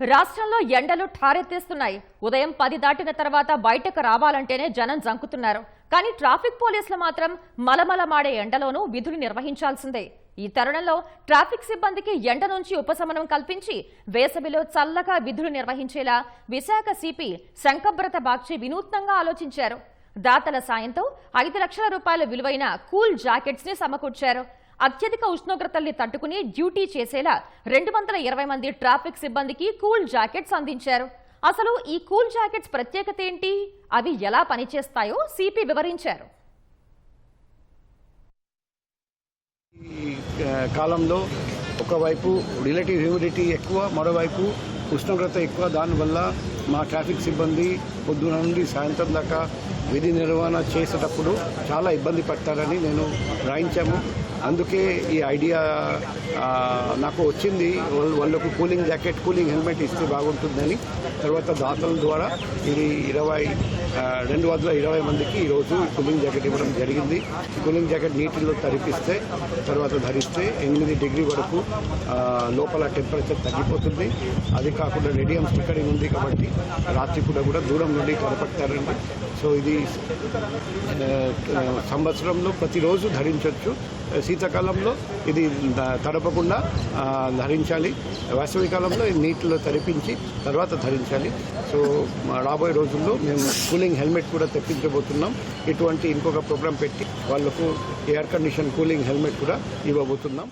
రాష్ట్రంలో ఎండలు ఠారెత్తేస్తున్నాయి. ఉదయం 10 దాటిన తర్వాత బయటకు రావాలంటేనే జనం జంకుతున్నారు. కానీ ట్రాఫిక్ పోలీసులు మాత్రం మలమలమాడే ఎండలోనూ విధులు నిర్వహించాల్సిందే. ఈ తరుణంలో ట్రాఫిక్ సిబ్బందికి ఎండ నుంచి ఉపశమనం కల్పించి వేసవిలో చల్లగా విధులు నిర్వహించేలా విశాఖ సిపి శంకబ్రత బాగ్చి వినూత్నంగా ఆలోచించారు. దాతల సాయంతో 5 లక్షల రూపాయల విలువైన కూల్ జాకెట్స్ ని సమకూర్చారు. అత్యధిక ఉష్ణోగ్రతల్ని తట్టుకుని డ్యూటీ చేసేలా 220 మంది ట్రాఫిక్ సిబ్బందికి కూల్ జాకెట్స్ అందించారు. అసలు ఈ కూల్ జాకెట్స్ ప్రత్యేకత ఏంటి, అవి ఎలా పనిచేస్తాయో సిపి వివరించారు. ఈ కాలంలో ఒకవైపు రిలేటివ్ హ్యూమిడిటీ ఎక్కువ, మరోవైపు ఉష్ణోగ్రత ఎక్కువ. దానివల్ల మా ట్రాఫిక్ సిబ్బంది పొద్దున నుండి సాయంత్రం దాకా విధి నిర్వహణ చేసేటప్పుడు చాలా ఇబ్బంది పడతారని నేను గ్రహించాము. అందుకే ఈ ఐడియా నాకు వచ్చింది. వాళ్ళకు కూలింగ్ జాకెట్, కూలింగ్ హెల్మెట్ ఇస్తే బాగుంటుందని. తర్వాత దాతల ద్వారా ఇది 220 మందికి ఈరోజు కూలింగ్ జాకెట్ ఇవ్వడం జరిగింది. కూలింగ్ జాకెట్ నీటిలో తడిపిస్తే తర్వాత ధరిస్తే 8 డిగ్రీ వరకు లోపల టెంపరేచర్ తగ్గిపోతుంది. అది కాకుండా రేడియం స్టిక్కరింగ్ ఉంది కాబట్టి రాత్రి కూడా దూరం నుండి కనపడతారండి. సో ఇది సంవత్సరంలో ప్రతిరోజు ధరించవచ్చు. శీతాకాలంలో ఇది తడపకుండా ధరించాలి. వేసవికాలంలో నీటిలో తడిపించి తర్వాత ధరించాలి. సో రాబోయే రోజుల్లో మేము కూలింగ్ హెల్మెట్ కూడా తెప్పించబోతున్నాం. ఇటువంటి ఇంకొక ప్రోగ్రాం పెట్టి వాళ్లకు ఎయిర్ కండిషన్ కూలింగ్ హెల్మెట్ కూడా ఇవ్వబోతున్నాం.